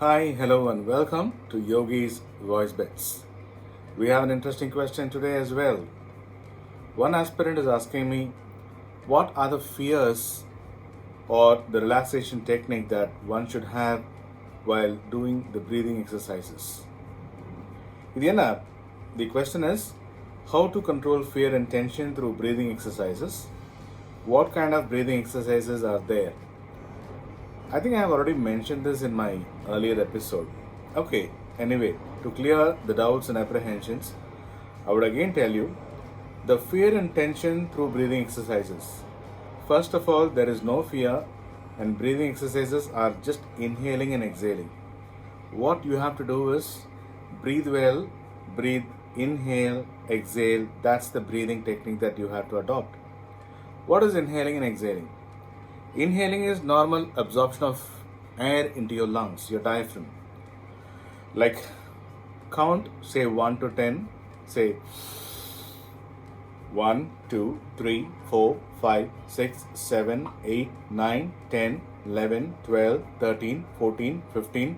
Hi, hello, and welcome to Yogi's Voice Bits. We have an interesting question today as well. One aspirant is asking me, what are the fears or the relaxation technique that one should have while doing the breathing exercises? இது என்ன? The question is, how to control fear and tension through breathing exercises? What kind of breathing exercises are there? I think I have already mentioned this in my earlier episode. Okay, anyway, to clear the doubts and apprehensions, I would again tell you the fear and tension through breathing exercises. First of all, there is no fear, and breathing exercises are just inhaling and exhaling. What you have to do is breathe well, breathe, inhale, exhale. That's the breathing technique that you have to adopt. What is inhaling and exhaling? Inhaling is normal absorption of air into your lungs, your diaphragm. Like count, say 1 to 10, say 1, 2, 3, 4, 5, 6, 7, 8, 9, 10, 11, 12, 13, 14, 15.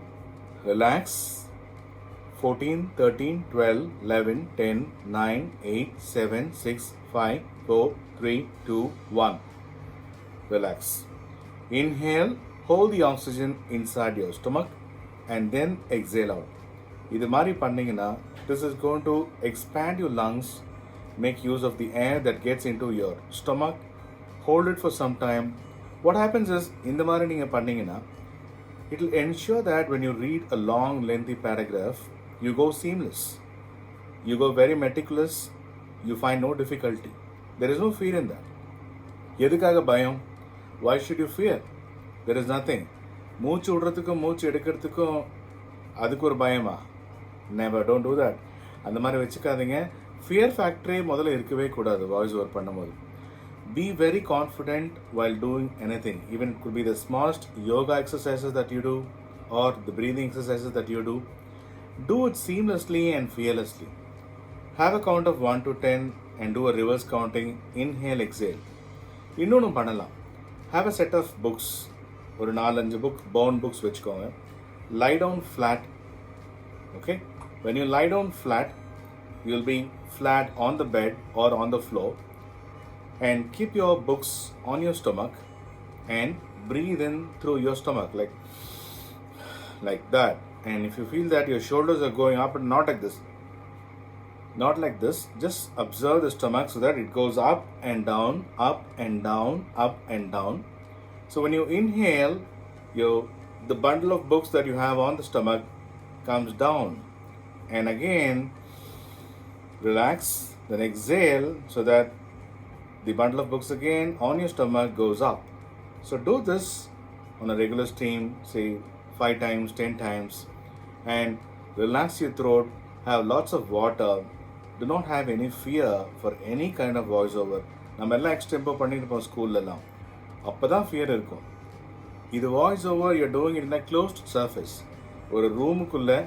Relax. 14, 13, 12, 11, 10, 9, 8, 7, 6, 5, 4, 3, 2, 1. Relax. Inhale, hold the oxygen inside your stomach and then exhale out. இது மாதிரி பண்ணீங்கன்னா, this is going to expand your lungs, make use of the air that gets into your stomach, hold it for some time. What happens is, இந்த மாதிரி நீங்கள் பண்ணீங்கன்னா, it will ensure that when you read a long lengthy paragraph, you go seamless. You go very meticulous, you find no difficulty. There is no fear in that. எதுக்காக பயம்? Why should you fear? There is nothing. மூச்சு விடுறதுக்கும் மூச்சு எடுக்கிறதுக்கும் அதுக்கு ஒரு பயமா? Never, don't do that. அந்த மாதிரி வச்சுக்காதீங்க. Fear factor முதல்ல இருக்கவே கூடாது வாய்ஸ் ஓவர் பண்ணும்போது. Be very confident while doing anything. Even it could be the smallest yoga exercises that you do or the breathing exercises that you do. Do it seamlessly and fearlessly. Have a count of 1 to 10 and do a reverse counting. Inhale, exhale. இன்னொன்றும் பண்ணலாம். Have a set of books, ஒரு 4-5 book, bound books வச்சுக்கோங்க. Lie down flat, okay? When you lie down flat, you'll be flat on the bed or on the floor, and keep your books on your stomach and breathe in through your stomach like that. And if you feel that your shoulders are going up, and not like this, not like this, just observe the stomach so that it goes up and down, up and down, up and down. So when you inhale, the bundle of books that you have on the stomach comes down, and again relax, then exhale so that the bundle of books again on your stomach goes up. So do this on a regular stream, say 5 times, 10 times, and relax your throat, have lots of water. Do not have any fear for any kind of voiceover. நம்ம எல்லாம் எக்ஸ்டெம்போ பண்ணிட்டு இருப்போம் ஸ்கூல்லலாம். அப்போ தான் fear இருக்கும். இது voice over you're doing it in a closed surface. ஒரு ரூமுக்குள்ளே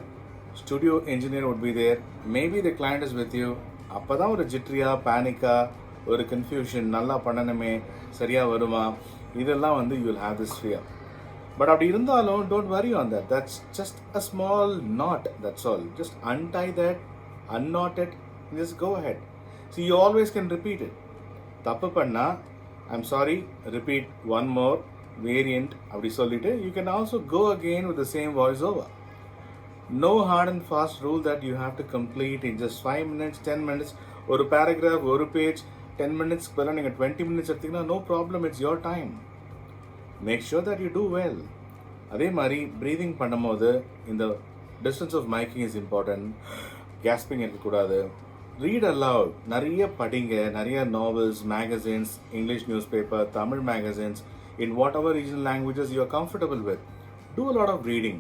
studio engineer would be there. Maybe the client is with you. அப்போ தான் ஒரு ஜிட்ரியா, பேனிக்கா, ஒரு கன்ஃபியூஷன், நல்லா பண்ணணுமே, சரியாக வருமா, இதெல்லாம் வந்து you will have this fear. But அப்படி இருந்தாலும் don't worry on that. That's just a small not, that's all. Just untie that, unknot it, just go ahead. See, you always can repeat it. தப்பு பண்ணா, I'm sorry, repeat one more variant அப்படி சொல்லிட்டு, you can also go again with the same voice over. No hard and fast rule that you have to complete in just 5 minutes, 10 minutes. ஒரு paragraph, ஒரு page, 10 minutes பதிலா நீங்கள் 20 minutes எடுத்தீங்கன்னா no problem, it's your time. Make sure that you do well. அதே மாதிரி breathing பண்ணும்போது இந்த distance of miking is important. Gasping இருக்கக்கூடாது. Read aloud. நிறைய படிங்க. நிறைய novels, magazines, English newspaper, Tamil magazines, in whatever regional languages you are comfortable with. Do a lot of reading.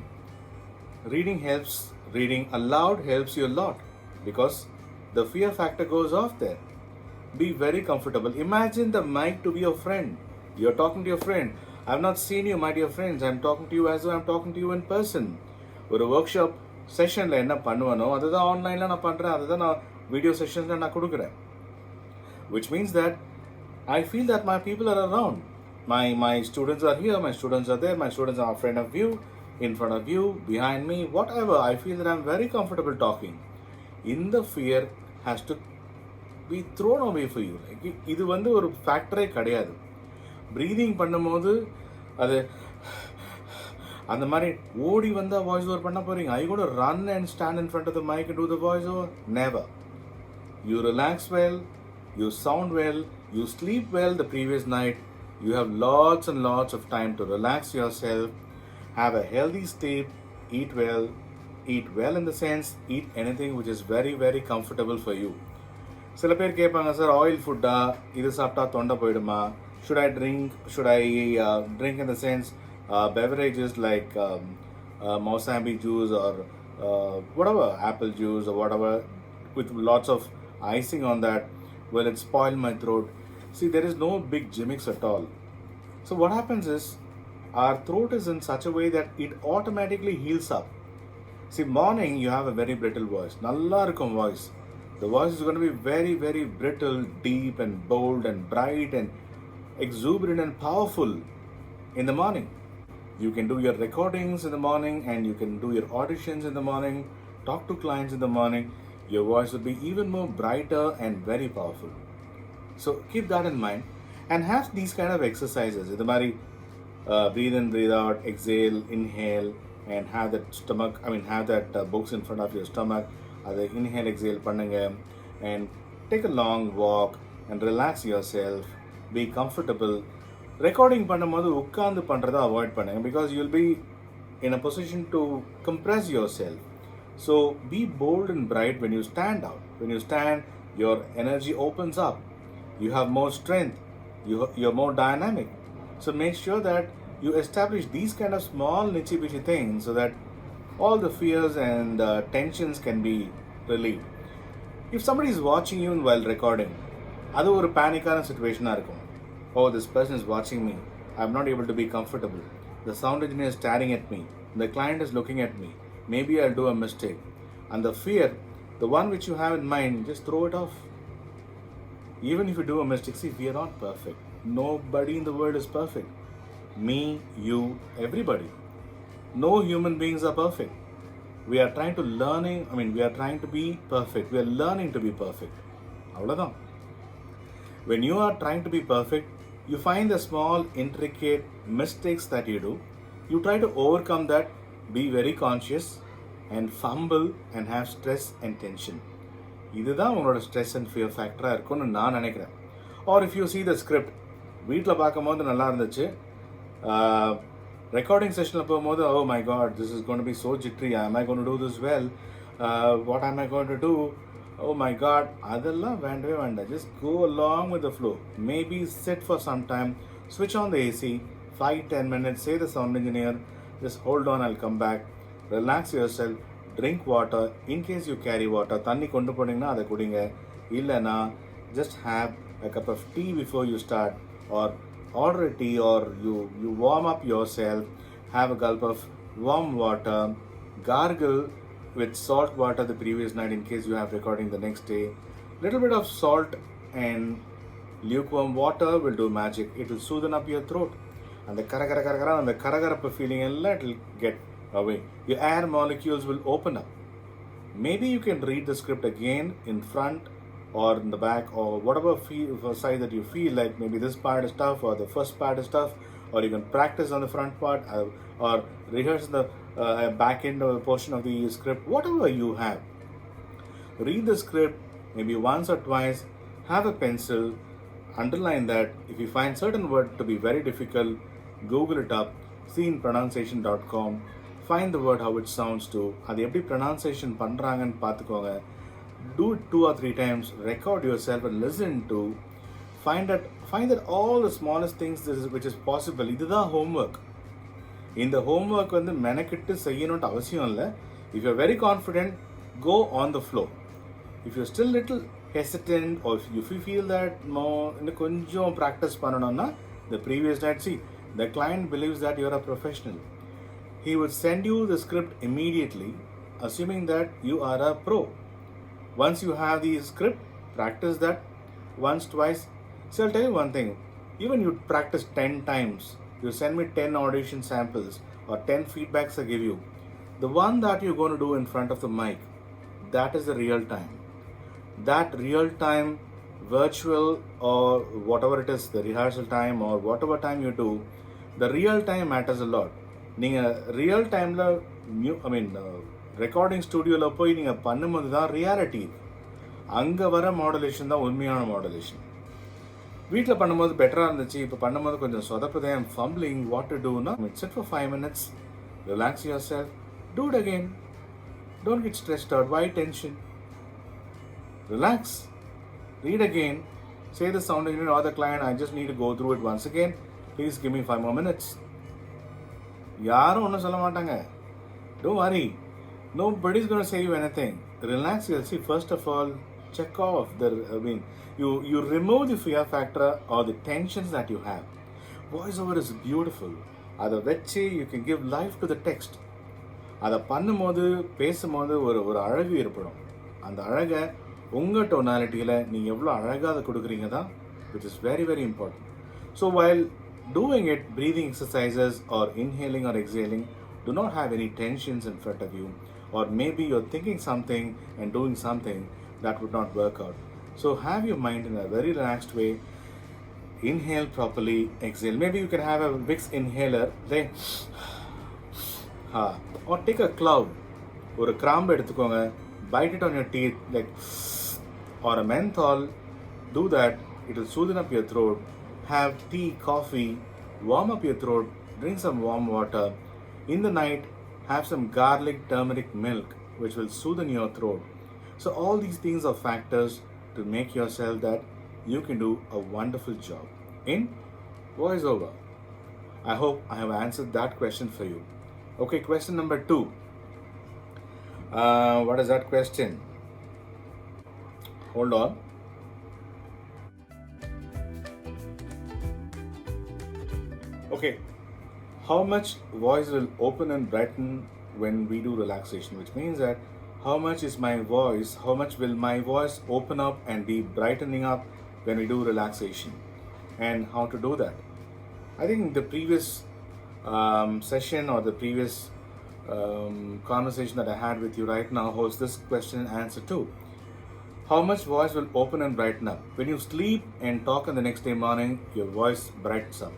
Reading helps. Reading aloud helps you a lot because the fear factor goes off there. Be very comfortable. Imagine the mic to be your friend. You're talking to your friend. I have not seen you, my dear friends. I'm talking to you as though I'm talking to you in person. ஒரு workshop செஷனில் என்ன பண்ணுவேனோ அதுதான் ஆன்லைனில் நான் பண்ணுறேன், அதுதான் நான் video செஷன்ஸில் நான் கொடுக்குறேன். Which means that I feel that my people are around. My students are here, my students are there, my students are a friend of you. in front of you, behind me, whatever. I feel that I'm very comfortable talking. In the fear has to be thrown away for you. இது வந்து ஒரு ஃபேக்டரே கிடையாது. Breathing பண்ணும்போது அது அந்த மாதிரி ஓடி வந்தால் வாய்ஸ் ஓவர் பண்ண போகிறீங்க. I got run and stand in front of the mic and do the voice over? Never. You relax well, you sound well, you sleep well the previous night, you have lots and lots of time to relax yourself, have a healthy sleep, eat well in the sense, eat anything which is very, very comfortable for you. சில பேர் கேட்பாங்க, sir oil ஃபுட்டா, இது சாப்பிட்டா தொண்டை போயிடுமா, should I drink in the sense beverages like Mosambi juice or whatever, apple juice or whatever with lots of icing on that, will it spoil my throat? See, there is no big gimmicks at all. So what happens is, our throat is in such a way that it automatically heals up. See, morning you have a very brittle voice. Nalla irukum voice. The voice is going to be very, very brittle, deep and bold and bright and exuberant and powerful in the morning. You can do your recordings in the morning and you can do your auditions in the morning, talk to clients in the morning. Your voice will be even more brighter and very powerful. So keep that in mind and have these kind of exercises. The mari breathe in, breathe out, exhale, inhale, and have that books in front of your stomach. Inhale, exhale pannunga and take a long walk and relax yourself. Be comfortable. Recording பண்ணும்போது உட்கார்ந்து பண்ணுறதை avoid பண்ணுங்க because you'll be in a position to compress yourself. So be bold and bright when you stand out. When you stand, your energy opens up. You have more strength. You're more dynamic. So make sure that you establish these kind of small nitty-bitty things so that all the fears and tensions can be relieved. If somebody is watching you while recording, அது ஒரு பேனிக்கான சிச்சுவேஷனாக இருக்கும். Oh, this person is watching me. I'm not able to be comfortable. The sound engineer is staring at me. The client is looking at me. Maybe I'll do a mistake. And the fear, the one which you have in mind, just throw it off. Even if you do a mistake, see, we are not perfect. Nobody in the world is perfect. Me, you, everybody. No human beings are perfect. We are trying to be perfect. We are learning to be perfect. அவ்வளோதான். When you are trying to be perfect, you find the small, intricate mistakes that you do. You try to overcome that, be very conscious, and fumble and have stress and tension. இதுதான் உங்களோட stress and fear ஃபேக்டராக இருக்கும்னு நான் நினைக்கிறேன். Or if you see the script, வீட்டில் பார்க்கும்போது நல்லா இருந்துச்சு, recording செஷனில் போகும்போது, oh my god, this is going to be so jittery, am I going to do this well, what am I going to do, oh my god, அதெல்லாம் வேண்டவே வேண்டாம். Just go along with the flow. Maybe sit for some time, switch on the AC, 5-10 minutes, say the sound engineer, just hold on, I'll come back, relax yourself, drink water, in case you carry water, தண்ணி கொண்டு போனீங்கன்னா அதை குடிங்க. இல்லைன்னா just have a cup of tea before you start, or order a tea, or you warm up yourself, have a gulp of warm water, gargle with salt water the previous night in case you have recording the next day. Little bit of salt and lukewarm water will do magic. It will soothe up your throat. And the karagarappa feeling எல்லாம் it will get away. Your air molecules will open up. Maybe you can read the script again in front or in the back, or whatever side that you feel like. Maybe this part is tough or the first part is tough, or you can practice on the front part or rehearse the back end portion of the script. Whatever you have, read the script maybe once or twice, have a pencil, underline that. If you find certain word to be very difficult, Google it up, see in pronunciation.com, find the word how it sounds to, அது எப்படி pronunciation பண்ணுறாங்கன்னு பார்த்துக்கோங்க. Do it 2 or 3 times, record yourself and listen to, find that all the smallest things which is possible. இதுதான் homework. இந்த homework வந்து மெனக்கிட்டு செய்யணும்ட்டு அவசியம் இல்லை. If you're very confident, go on the flow. If you're still little hesitant, or if you feel that இன்னும் கொஞ்சம் practice பண்ணணும்னா, the previous night, see, the client believes that you're a professional. He would send you the script immediately, assuming that you are a pro. Once you have the script, practice that once, twice. So I'll tell you one thing, even you practice 10 times, you send me 10 audition samples, or 10 feedbacks I give you, the one that you're going to do in front of the mic, that is the real time. That real time virtual or whatever it is, the rehearsal time or whatever time you do, the real time matters a lot. நீங்கள் real டைமில் recording ஸ்டுடியோவில் போய் நீங்கள் பண்ணும்போது தான் reality. அங்கே வர modulation தான் உண்மையான மாடுலேஷன். வீட்டில் பண்ணும்போது பெட்டராக இருந்துச்சு, இப்போ பண்ணும்போது கொஞ்சம் சொதப்புதே, ஐம் ஃபம்பிளிங், வாட் டு டூனா, sit for 5 minutes, relax yourself, do it again. Don't get stressed out. Why tension? Relax. Read again. Say the sound engineer or the client, I just need to go through it once again. Please give me 5 more minutes. யாரும் ஒன்றும் சொல்ல மாட்டாங்க. Don't worry. Nobody's going to say you anything. Relax. You'll see, first of all, check off you remove the fear factor or the tensions that you have. Voiceover is beautiful. அதை வச்சு you can give life to the text. அதை பண்ணும்போது பேசும்போது ஒரு அழகு ஏற்படும். அந்த அழகை உங்கள் டோனாலிட்டியில் நீங்கள் எவ்வளோ அழகாக அதை கொடுக்குறீங்க தான், which is very very important. So while doing it, breathing exercises or inhaling or exhaling, do not have any tensions in front of you, or maybe you're thinking something and doing something that would not work out. So have your mind in a very relaxed way. Inhale properly, exhale. Maybe you can have a Vicks inhaler, or take a cloud, ஒரு கிராம்பு எடுத்துக்கோங்க, bite it on your teeth, like, or a menthol. Do that, it will soothe up your throat. Have tea, coffee, warm up your throat, drink some warm water. In the night, have some garlic turmeric milk, which will soothe your throat. So all these things are factors to make yourself that you can do a wonderful job in voiceover. I hope I have answered that question for you. Okay, question number 2. What is that question? Hold on. Okay, how much voice will open and brighten when we do relaxation? Which means that how much will my voice open up and be brightening up when we do relaxation, and how to do that? I think the previous session or the previous conversation that I had with you right now holds this question and answer too. How much voice will open and brighten up? When you sleep and talk in the next day morning, your voice brightens up.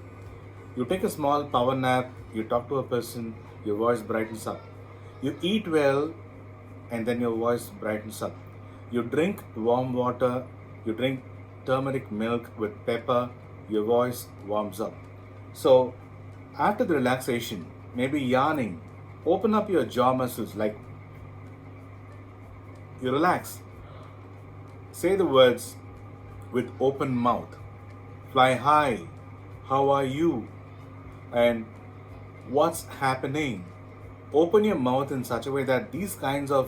You take a small power nap, you talk to a person, your voice brightens up. You eat well, and then your voice brightens up. You drink warm water, you drink turmeric milk with pepper, your voice warms up. So, after the relaxation, maybe yawning, open up your jaw muscles, like you relax. Say the words with open mouth. Fly high, how are you? And what's happening? Open your mouth in such a way that these kinds of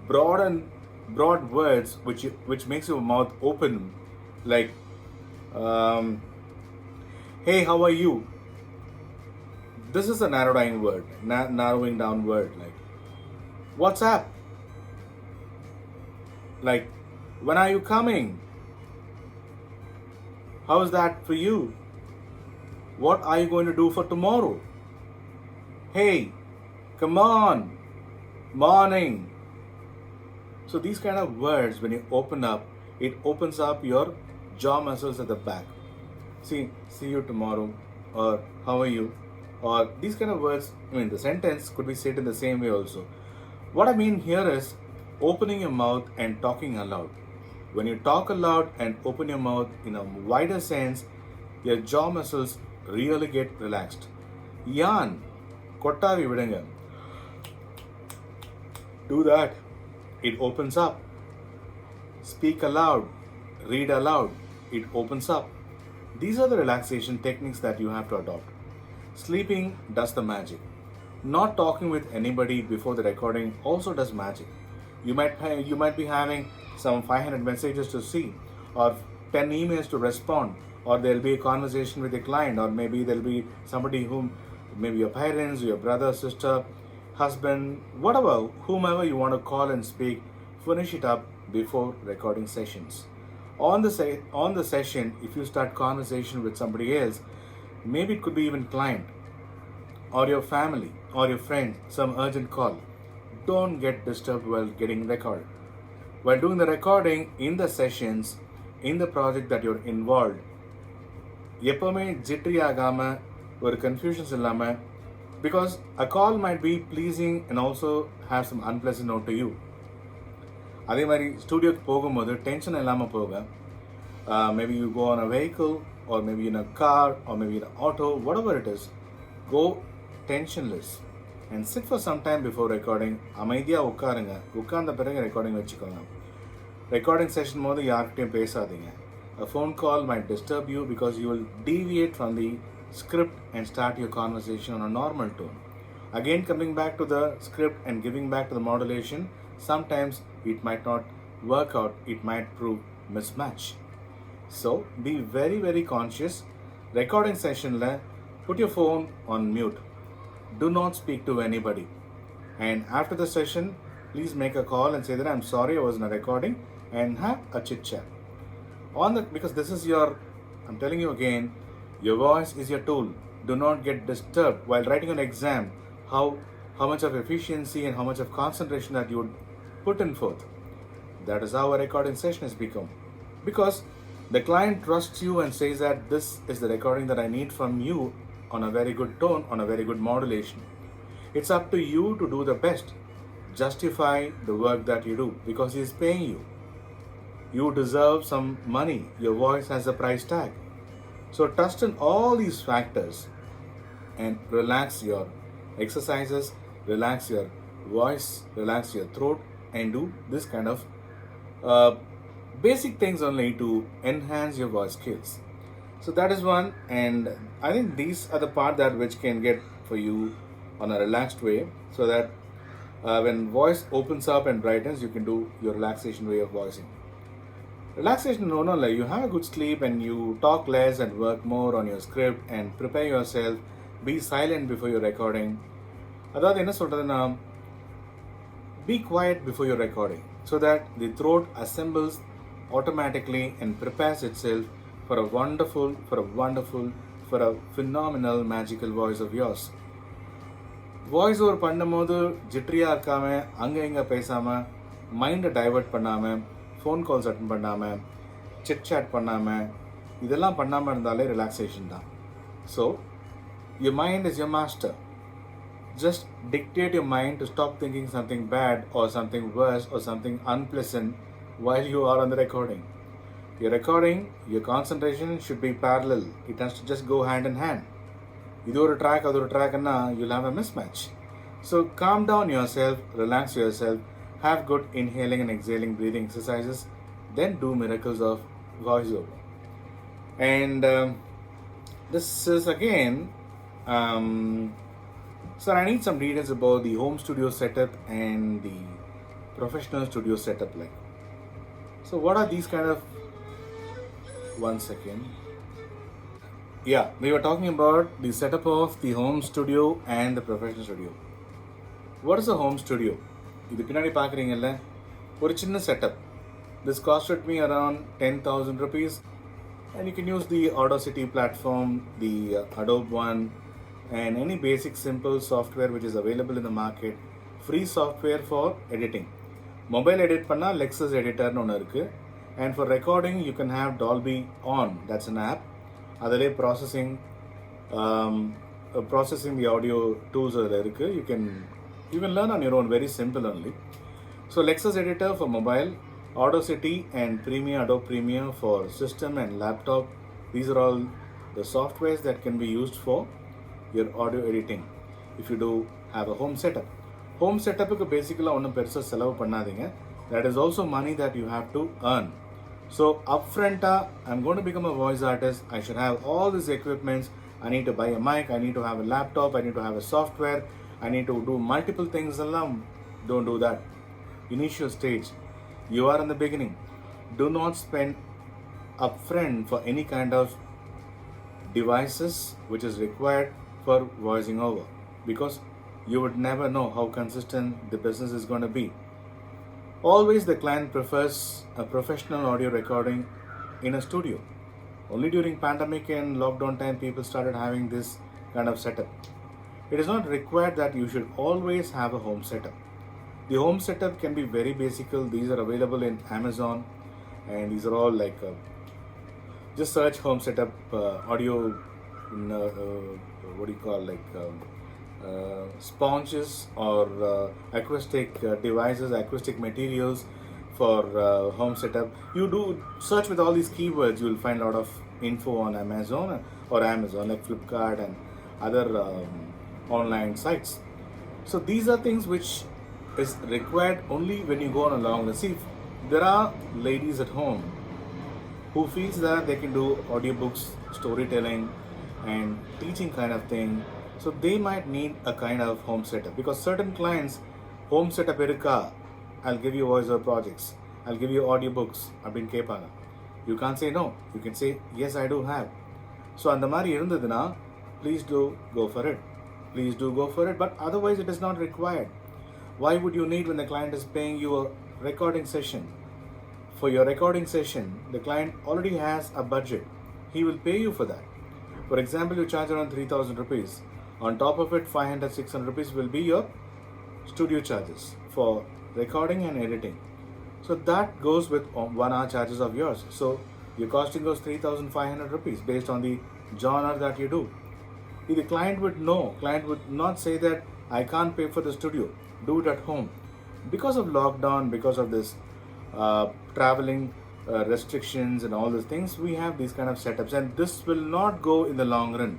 broad words which makes your mouth open, like hey, how are you? This is a narrowing down word. Like, what's up? Like, when are you coming? How's that for you? What are you going to do for tomorrow? Hey, come on, morning. So these kind of words, when you open up, it opens up your jaw muscles at the back. See you tomorrow, or how are you? Or these kind of words, the sentence could be said in the same way also. What I mean here is opening your mouth and talking aloud. When you talk aloud and open your mouth in a wider sense, your jaw muscles really get relaxed. Yawn, kottavi vidunga. Do that. It opens up. Speak aloud. Read aloud. It opens up. These are the relaxation techniques that you have to adopt. Sleeping does the magic. Not talking with anybody before the recording also does magic. You might be having some 500 messages to see, or 10 emails to respond, or there'll be a conversation with a client, or maybe there'll be somebody maybe your parents, your brother, sister, husband, whomever you want to call and speak. Finish it up before recording sessions. On the session, if you start conversation with somebody else, maybe it could be even client, or your family or your friend some urgent call, don't get disturbed while getting recorded. While doing the recording in the sessions, in the project that you're involved, எப்பவுமே ஜிட்ரி ஆகாம ஒரு confusions இல்லாம, because a call might be pleasing and also have some unpleasant note to you. அதே மாதிரி ஸ்டூடியோக்கு போகும்போது tension இல்லாமல் போக, maybe you go on a vehicle or maybe in a car or maybe in an auto, whatever it is, go tensionless and sit for some time before recording. அமைதியாக உட்காருங்க, உட்கார்ந்த பிறகு recording வச்சுக்கோங்க. ரெக்கார்டிங் செஷன் போது யார்கிட்டையும் பேசாதீங்க. A phone call might disturb you because you will deviate from the script and start your conversation on a normal tone. Again, coming back to the script and giving back to the modulation, sometimes it might not work out, it might prove mismatch. So be very, very conscious. Recording session la, put your phone on mute. Do not speak to anybody. And after the session, please make a call and say that I'm sorry I was in a recording, and have a chit chat. Because this is I'm telling you again, your voice is your tool. Do not get disturbed while writing an exam. How much of efficiency and how much of concentration that you would put in forth. That is how a recording session has become. Because the client trusts you and says that this is the recording that I need from you on a very good tone, on a very good modulation. It's up to you to do the best. Justify the work that you do because he is paying you. You deserve some money. Your voice has a price tag. So trust in all these factors and relax your exercises, relax your voice, relax your throat, and do this kind of basic things only to enhance your voice skills. So that is one, and I think these are the part that which can get for you on a relaxed way, so that when voice opens up and brightens, you can do your relaxation way of voicing. Relaxation, no, like you have a good sleep and you talk less and work more on your script and prepare yourself. Be silent before your recording. அதாவது என்ன சொல்றதுன்னா, be quiet before your recording so that the throat assembles automatically and prepares itself for a wonderful, for a phenomenal, magical voice of yours. Voice over பண்ணும்போது ஜிட்ரியாக இருக்காமல் அங்கே இங்கே பேசாமல், மைண்டை divert பண்ணாமல், ஃபோன் கால்ஸ் அட்டன் பண்ணாமல், சிட் சாட் பண்ணாமல், இதெல்லாம் பண்ணாமல் இருந்தாலே ரிலாக்ஸேஷன் தான். So your mind is your master. Just dictate your mind to stop thinking something bad or something worse or something unpleasant while you are on the recording. Your recording, your concentration should be parallel. It has to just go hand in hand. இது ஒரு track அது ஒரு ட்ராக்னா you'll have a mismatch. So calm down yourself, relax yourself, have good inhaling and exhaling breathing exercises, then do miracles of voiceover. And this is again, sir, I need some details about the home studio setup and the professional studio setup like. So what are these kind of, one second. Yeah, we were talking about the setup of the home studio and the professional studio. What is a home studio? இது பின்னாடி பார்க்குறீங்கல்ல, ஒரு சின்ன setup. This costed me around 10,000 rupees, and you can use the Audacity platform, the Adobe one, and any basic simple software which is available in the market. Free software for editing. Mobile edit பண்ணா Lexus editorனு ஒன்று இருக்குது. And for recording you can have Dolby On, that's an app. அதிலே processing the audio tools அதில் இருக்குது. You can learn on your own, very simple only. So Lexus editor for mobile, Audacity and Adobe Premiere for system and laptop. These are all the softwares that can be used for your audio editing if you do have a home setup. Home setup க்கு basically ஒன்றும் பெருசாக செலவு பண்ணாதீங்க. That is also money that you have to earn. So upfront, I'm going to become a voice artist. I should have all these equipments. I need to buy a mic. I need to have a laptop. I need to have a software. I need to do multiple things. Don't do that. Initial stage. You are in the beginning. Do not spend upfront for any kind of devices which is required for voicing over, because you would never know how consistent the business is going to be. Always the client prefers a professional audio recording in a studio. Only during pandemic and lockdown time people started having this kind of setup. It is not required that you should always have a home setup. The home setup can be very basic. These are available in Amazon, and these are all like just search home setup audio. What do you call sponges or acoustic devices, acoustic materials for home setup. You do search with all these keywords, you will find a lot of info on Amazon like Flipkart and other online sites. So these are things which is required only when you go on a long run. See, there are ladies at home who feels that they can do audiobooks, storytelling, and teaching kind of thing. So they might need a kind of home setup, because certain clients home setup irukka, I'll give you voiceover projects, I'll give you audiobooks அப்படின்னு கேட்பாங்க. You can't say no. You can say yes, I do have. So அந்த மாதிரி இருந்ததுன்னா please do go for it. Please do go for it. But otherwise it is not required. Why would you need when the client is paying you a recording session? For your recording session, the client already has a budget. He will pay you for that. For example, you charge around 3,000 rupees. On top of it, 500, 600 rupees will be your studio charges for recording and editing. So that goes with 1 hour charges of yours. So your costing goes 3,500 rupees based on the genre that you do. If the client would know, client would not say that I can't pay for the studio, do it at home. Because of lockdown, because of this traveling restrictions and all these things, we have these kind of setups, and this will not go in the long run.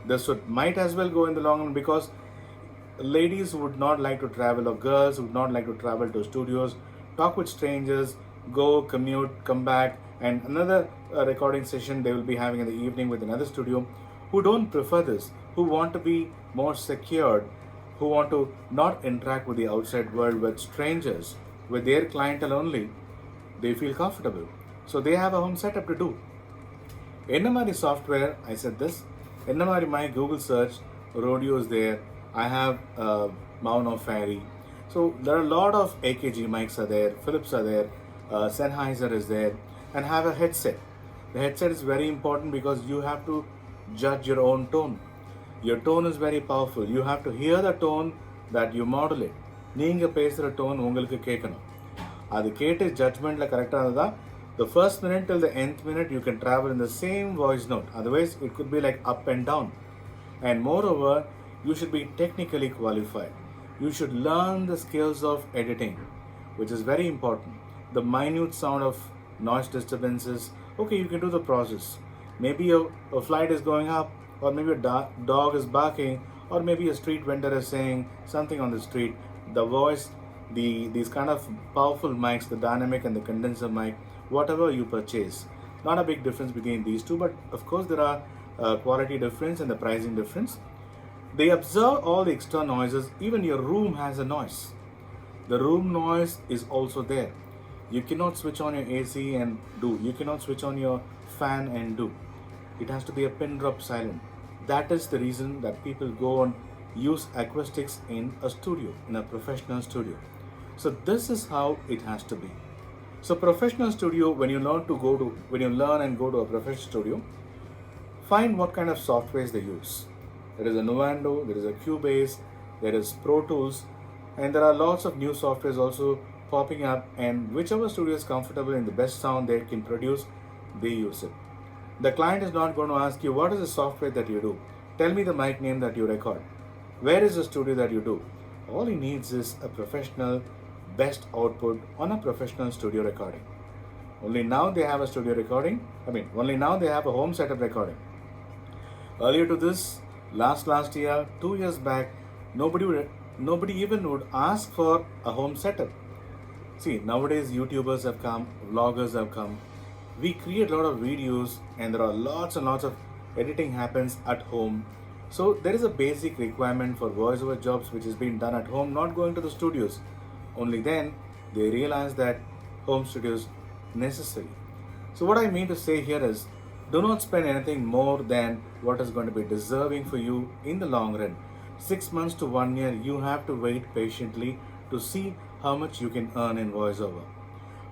This might as well go in the long run, because ladies would not like to travel, or girls would not like to travel to studios, talk with strangers, go commute, come back, and another recording session they will be having in the evening with another studio, who don't prefer this, who want to be more secured, who want to not interact with the outside world, with strangers, with their clientele only. They feel comfortable. So they have a home setup to do. Enna software, I said this, Enna my Google search, Rodeo is there, I have Mono Fairy. So there are a lot of AKG mics are there, Philips are there, Sennheiser is there, and have a headset. The headset is very important because you have to judge your own tone. Your tone is very powerful. You have to hear the tone that you modulate. நீங்க பேசுற tone உங்களுக்கு கேட்கணும். அது கேட்டு ஜட்மெண்ட்ல கரெக்டாக இருந்தால் the first minute till the nth minute you can travel in the same voice note. Otherwise it could be like up and down. And moreover, you should be technically qualified. You should learn the skills of editing, which is very important. The minute sound of noise disturbances, okay, you can do the process. Maybe a flight is going up, or maybe a dog is barking, or maybe a street vendor is saying something on the street. The voice, these kind of powerful mics, the dynamic and the condenser mic, whatever you purchase, not a big difference between these two, but of course there are quality difference and the pricing difference. They absorb all the extra noises. Even your room has a noise. The room noise is also there. You cannot switch on your AC and do. You cannot switch on your fan and do. It has to be a pin drop silent. That is the reason that people go and use acoustics in a studio, in a professional studio. So this is how it has to be. So professional studio, when you learn and go to a professional studio, find what kind of softwares they use. There is a Nuendo, there is a Cubase, there is Pro Tools, and there are lots of new softwares also popping up, and whichever studio is comfortable in the best sound they can produce, they use it. The client is not going to ask you, what is the software that you do? Tell me the mic name that you record. Where is the studio that you do? All he needs is a professional, best output on a professional studio recording. Only now they have a studio recording. Only now they have a home setup recording. Earlier to this, last year, 2 years back, nobody even would ask for a home setup. See, nowadays YouTubers have come, vloggers have come. We create a lot of videos, and there are lots and lots of editing happens at home. So there is a basic requirement for voiceover jobs which is being done at home, not going to the studios. Only then they realize that home studios necessary. So what I mean to say here is, do not spend anything more than what is going to be deserving for you in the long run. 6 months to 1 year, you have to wait patiently to see how much you can earn in voiceover.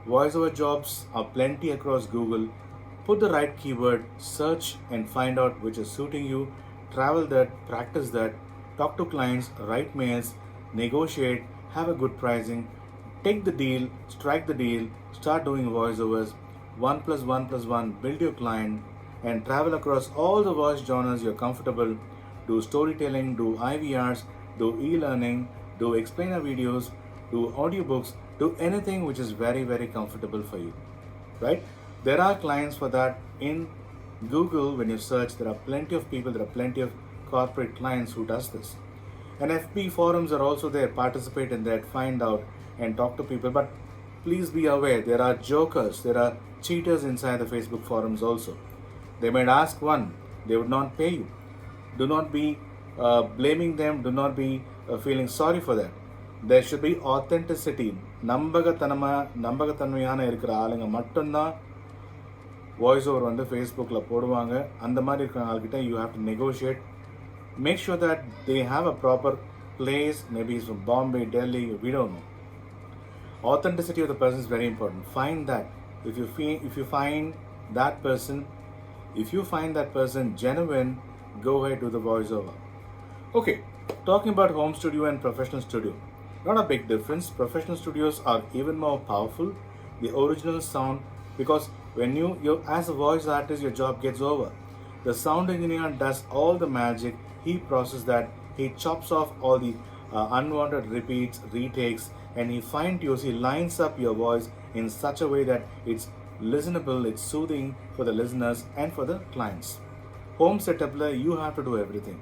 Voiceover jobs are plenty across Google. Put the right keyword, search and find out which is suiting you, travel that, practice that, talk to clients, write mails, negotiate, have a good pricing, take the deal, strike the deal, start doing voiceovers, 1 plus 1 plus 1, build your client, and travel across all the voice genres you're comfortable. Do storytelling, do IVRs, do e-learning, do explainer videos, do audiobooks, do anything which is very, very comfortable for you, right? There are clients for that. In Google, when you search, there are plenty of people, there are plenty of corporate clients who does this. And FB forums are also there. Participate in that, find out and talk to people. But please be aware, there are jokers, there are cheaters inside the Facebook forums also. They might ask one, they would not pay you. Do not be blaming them, do not be feeling sorry for that. There should be authenticity. நம்பகத்தன்மையான இருக்கிற ஆளுங்க மட்டும்தான் voice over வந்து ஃபேஸ்புக்கில் போடுவாங்க. அந்த மாதிரி இருக்கிற ஆள்கிட்ட you have to negotiate. Make sure that they have a proper place. Maybe he's from Bombay, Delhi, we don't know. Authenticity of the person is very important. Find that. If you find that person genuine, go ahead to the voiceover. Okay, talking about home studio and professional studio. Not a big difference. Professional studios are even more powerful. The original sound, because when you as a voice artist, your job gets over. The sound engineer does all the magic. He processes that. He chops off all the unwanted repeats, retakes, and he fine-tunes, he lines up your voice in such a way that it's listenable, it's soothing for the listeners and for the clients. Home setup, you have to do everything.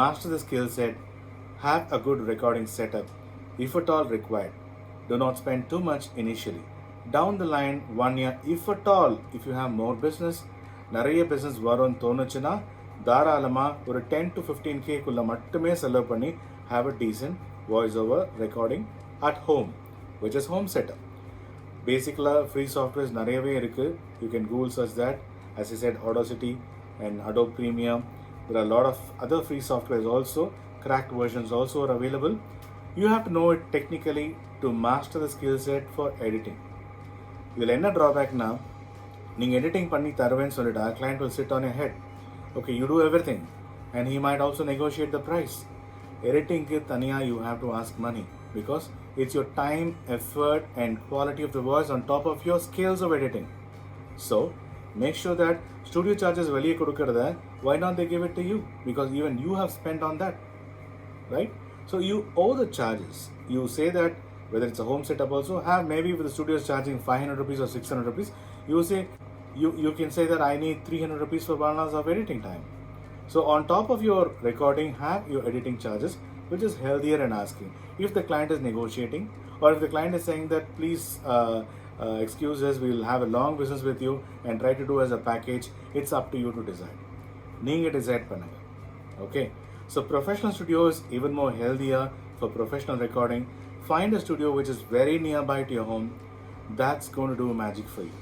Master the skill set. Have a good recording setup, if at all required. Do not spend too much initially. Down the line, 1 year, if at all, if you have more business, நிறைய business வரும்னு தோணுச்சுன்னா தாராளமாக ஒரு 10 to 15K மட்டுமே செலவு பண்ணி have a decent voice over recording at home, which is home setup. Basically, free softwares நிறையவே இருக்குது. You can Google search that. As I said, Audacity and Adobe Premium. There are a lot of other free softwares also. Cracked versions also are available. You have to know it technically to master the skill set for editing. இதில் என்ன ட்ராபேக்னா, நீங்கள் editing பண்ணி தருவேன்னு சொல்லிட்டா client will sit on your head. Okay, you do everything and he might also negotiate the price. Editingக்கு தனியாக you have to ask money because it's your time, effort and quality of the voice on top of your skills of editing. So, make sure that studio charges வெளியே கொடுக்கறத, why not they give it to you? Because even you have spent on that, right? So you owe the charges. You say that whether it's a home setup also, have maybe if the studio is charging 500 rupees or 600 rupees, you say, you can say that I need 300 rupees for 1 hour of editing time. So on top of your recording, have your editing charges, which is healthier in asking. If the client is negotiating, or if the client is saying that please excuse us, we will have a long business with you and try to do as a package, it's up to you to decide. நீங்க decide பண்ணுங்க. Okay. So professional studio is even more healthier for professional recording. Find a studio which is very nearby to your home. That's going to do magic for you.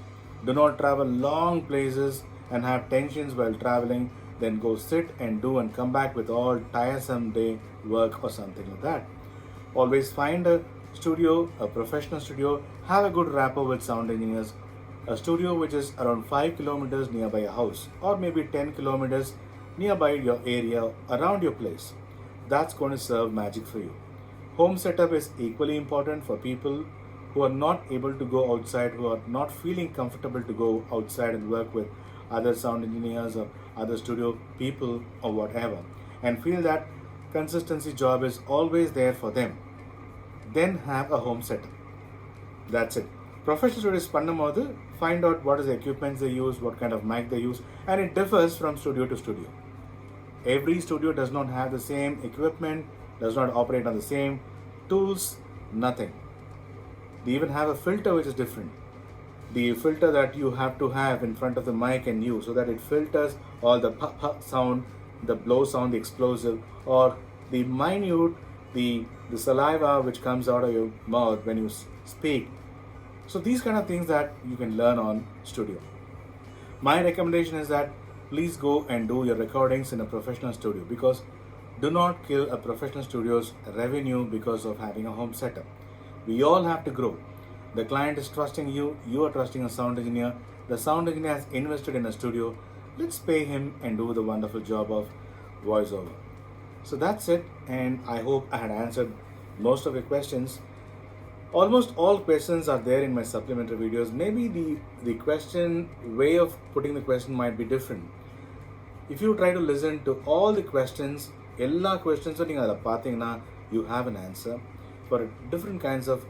Do not travel long places and have tensions while traveling. Then go sit and do and come back with all tiresome day work or something like that. Always find a studio, a professional studio. Have a good rapport with sound engineers. A studio which is around 5 kilometers nearby your house, or maybe 10 kilometers nearby your area, around your place. That's going to serve magic for you. Home setup is equally important for people who are not able to go outside, who are not feeling comfortable to go outside and work with other sound engineers or other studio people or whatever, and feel that consistency job is always there for them. Then have a home setup. That's it. Professional studios பண்ணும்போது find out what is the equipment they use, what kind of mic they use, and it differs from studio to studio. Every studio does not have the same equipment, does not operate on the same tools, nothing. They even have a filter which is different. The filter that you have to have in front of the mic and use, so that it filters all the pa sound, the blow sound, the explosive, or the minute, the saliva which comes out of your mouth when you speak. So these kind of things that you can learn on studio. My recommendation is that please go and do your recordings in a professional studio, because do not kill a professional studio's revenue because of having a home setup. We all have to grow. The client is trusting you, you are trusting a sound engineer. The sound engineer has invested in a studio. Let's pay him and do the wonderful job of voiceover. So that's it, and I hope I had answered most of your questions. Almost all questions are there in my supplementary videos. Maybe the question way of putting the question might be different. If you try to listen to all the questions, எல்லா questions நீங்கள் அதில் பார்த்தீங்கன்னா you have an answer for different kinds of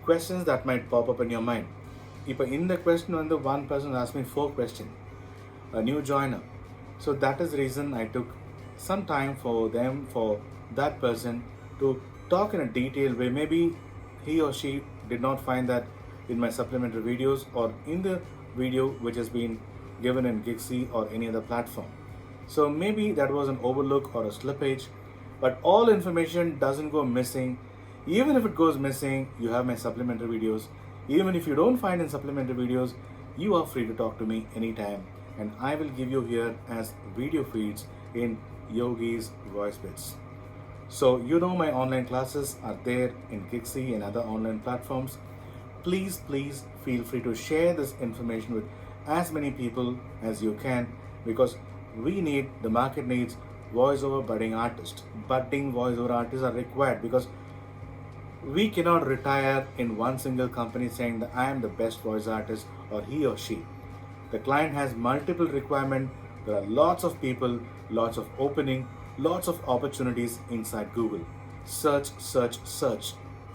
questions that might pop up in your mind. இப்போ இந்த question வந்து one person asked me 4 questions, a new joiner. So that is the reason I took some time for that person to talk in a detailed way. Maybe he or she did not find that in my supplementary videos or in the video which has been given in Gixi or any other platform. So maybe that was an overlook or a slippage, but all information doesn't go missing. Even if it goes missing, you have my supplementary videos. Even if you don't find in supplementary videos, you are free to talk to me anytime, and I will give you here as video feeds in Yogi's Voice Bits. So you know my online classes are there in Gixi and other online platforms. Please feel free to share this information with as many people as you can, because the market needs voiceover budding artists. Budding voiceover artists are required, because we cannot retire in one single company saying that I am the best voice artist or he or she. The client has multiple requirements. There are lots of people, lots of opening, lots of opportunities inside Google. Search.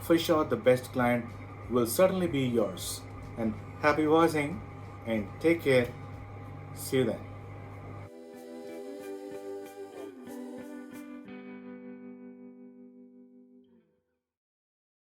Fish out the best client will certainly be yours. And happy voicing, and take care. See you then.